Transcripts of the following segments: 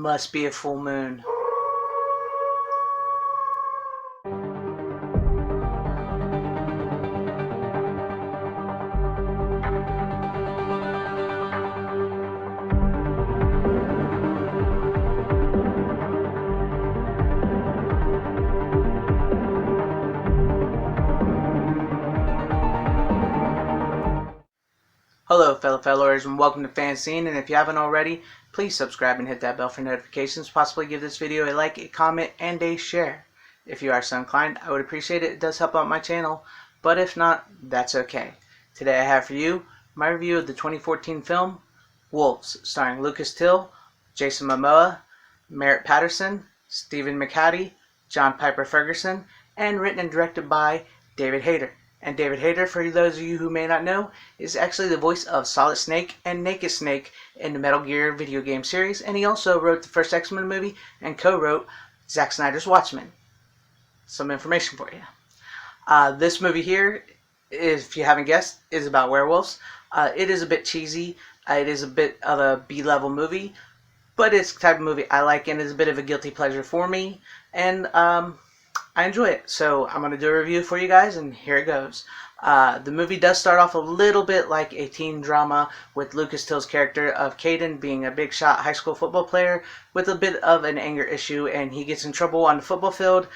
Must be a full moon. Hello fellow fellowers, and welcome to FanZcene, and if you haven't already, please subscribe and hit that bell for notifications. Possibly give this video a like, a comment, and a share. If you are so inclined, I would appreciate it. It does help out my channel, but if not, that's okay. Today I have for you my review of the 2014 film Wolves, starring Lucas Till, Jason Momoa, Merritt Patterson, Stephen McHattie, John Piper Ferguson, and written and directed by David Hayter. And David Hayter, for those of you who may not know, is actually the voice of Solid Snake and Naked Snake in the Metal Gear video game series, and he also wrote the first X-Men movie and co-wrote Zack Snyder's Watchmen. Some information for you. This movie here, if you haven't guessed, is about werewolves. It is a bit cheesy. It is a bit of a B-level movie, but it's the type of movie I like, and it's a bit of a guilty pleasure for me, and I enjoy it. So I'm going to do a review for you guys, and here it goes. The movie does start off a little bit like a teen drama, with Lucas Till's character of Caden being a big shot high school football player with a bit of an anger issue, and he gets in trouble on the football field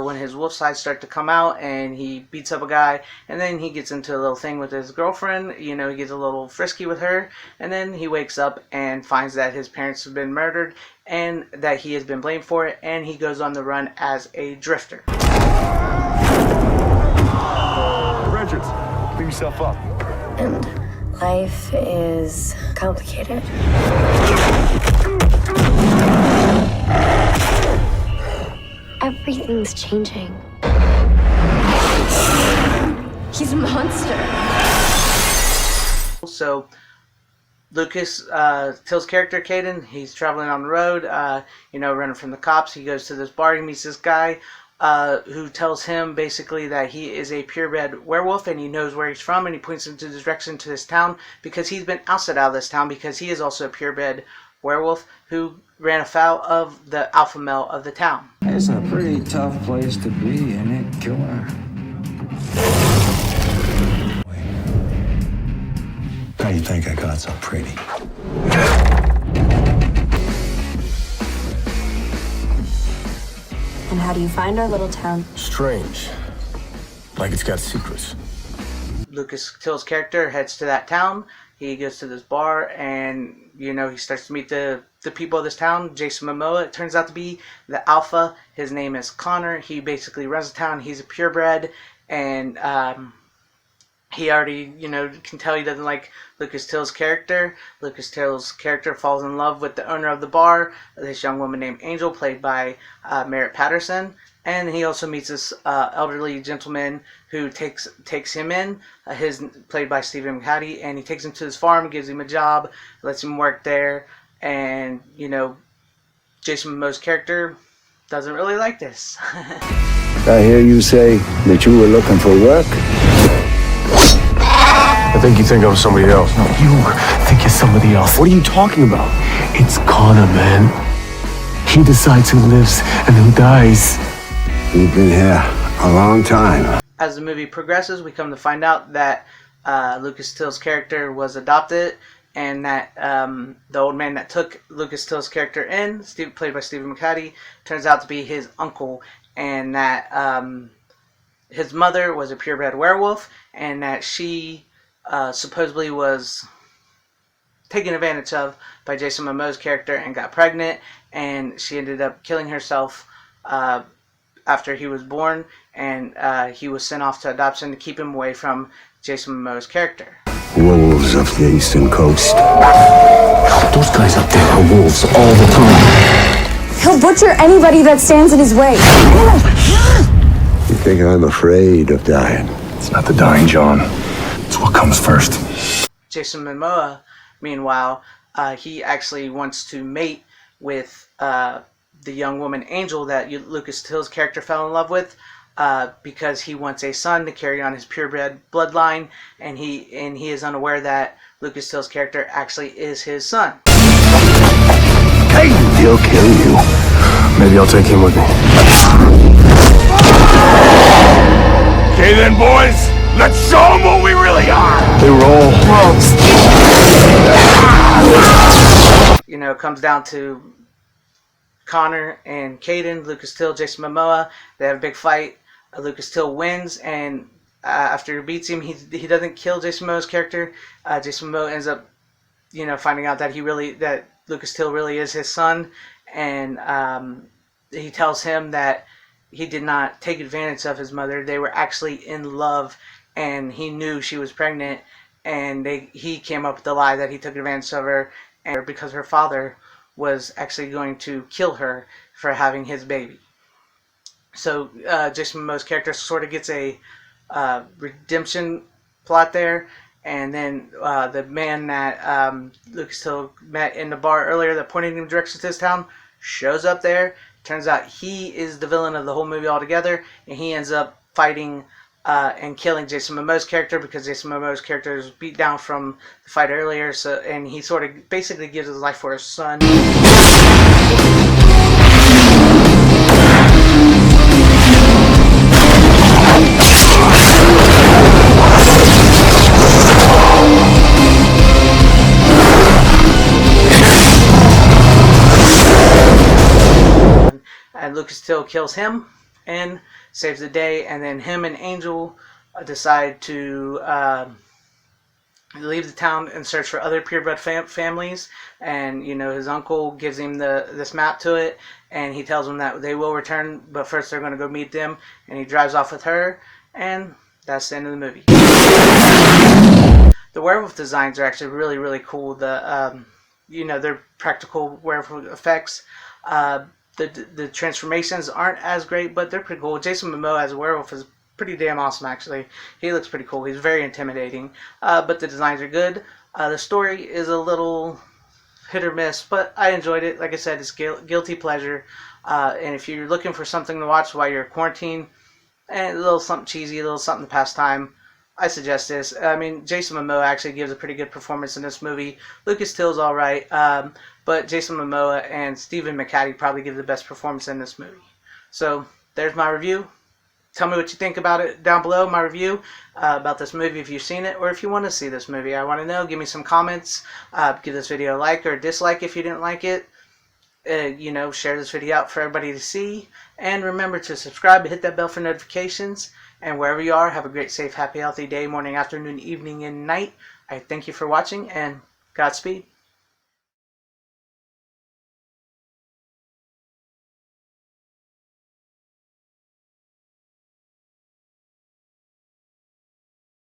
when his wolf sides start to come out, and he beats up a guy, and then he gets into a little thing with his girlfriend. You know, he gets a little frisky with her, and then he wakes up and finds that his parents have been murdered and that he has been blamed for it, and he goes on the run as a drifter. Richards, clean yourself up. And life is complicated. Everything's changing. He's a monster. So Lucas Till's character, Caden, he's traveling on the road, running from the cops. He goes to this bar, he meets this guy who tells him basically that he is a purebred werewolf, and he knows where he's from, and he points him to this direction to this town because he's been ousted out of this town because he is also a purebred werewolf who ran afoul of the alpha male of the town. It's a pretty tough place to be, isn't it, killer? How you think I got so pretty? And how do you find our little town? Strange. Like it's got secrets. Lucas Till's character heads to that town. He goes to this bar, and he starts to meet the people of this town. Jason Momoa, it turns out to be the alpha. His name is Connor. He basically runs the town. He's a purebred, and he already, can tell he doesn't like Lucas Till's character. Lucas Till's character falls in love with the owner of the bar, this young woman named Angel, played by Merritt Patterson. And he also meets this elderly gentleman who takes him in, played by Stephen McHattie, and he takes him to his farm, gives him a job, lets him work there, and, Jason Momoa's character doesn't really like this. I hear you say that you were looking for work. I think you think I'm somebody else. No, you think you're somebody else. What are you talking about? It's Connor, man. He decides who lives and who dies. You've been here a long time. As the movie progresses, we come to find out that Lucas Till's character was adopted, and that the old man that took Lucas Till's character in, played by Stephen McHattie, turns out to be his uncle, and that his mother was a purebred werewolf, and that she supposedly was taken advantage of by Jason Momoa's character and got pregnant, and she ended up killing herself after he was born, and he was sent off to adoption to keep him away from Jason Momoa's character. Wolves of the eastern coast. Those guys up there are wolves all the time. He'll butcher anybody that stands in his way. You think I'm afraid of dying? It's not the dying, John. It's what comes first. Jason Momoa, meanwhile, he actually wants to mate with the young woman Angel that Lucas Till's character fell in love with, because he wants a son to carry on his purebred bloodline, and he is unaware that Lucas Till's character actually is his son. Hey! He'll kill you. Maybe I'll take him with me. Okay then, boys. Let's show them what we really are. They were all You know, it comes down to Connor and Caden, Lucas Till, Jason Momoa. They have a big fight. Lucas Till wins, and after he beats him, he doesn't kill Jason Momoa's character. Jason Momoa ends up, you know, finding out that that Lucas Till really is his son, and he tells him that he did not take advantage of his mother. They were actually in love, and he knew she was pregnant, and he came up with the lie that he took advantage of her, and because her father was actually going to kill her for having his baby. So Jason Momoa's character sort of gets a redemption plot there, and then the man that Lucas Till met in the bar earlier that pointed him directions to his town shows up there. Turns out he is the villain of the whole movie altogether, and he ends up fighting and killing Jason Momoa's character because Jason Momoa's character is beat down from the fight earlier. So, and he sort of basically gives his life for his son. And Lucas Till kills him and saves the day, and then him and Angel decide to leave the town and search for other purebred families. And you know, his uncle gives him this map to it, and he tells him that they will return, but first they're going to go meet them. And he drives off with her, and that's the end of the movie. The werewolf designs are actually really, really cool. You know, they're practical werewolf effects. The transformations aren't as great, but they're pretty cool. Jason Momoa as a werewolf is pretty damn awesome, actually. He looks pretty cool. He's very intimidating, but the designs are good. The story is a little hit or miss, but I enjoyed it. Like I said, it's guilty pleasure. And if you're looking for something to watch while you're quarantined, and a little something cheesy, a little something to pass time, I suggest this. I mean, Jason Momoa actually gives a pretty good performance in this movie. Lucas Till's all right, but Jason Momoa and Stephen McHattie probably give the best performance in this movie. So there's my review. Tell me what you think about it down below, my review about this movie, if you've seen it or if you want to see this movie. I want to know. Give me some comments. Give this video a like or a dislike if you didn't like it. You know, share this video out for everybody to see. And remember to subscribe and hit that bell for notifications. And wherever you are, have a great, safe, happy, healthy day, morning, afternoon, evening, and night. I thank you for watching, and Godspeed.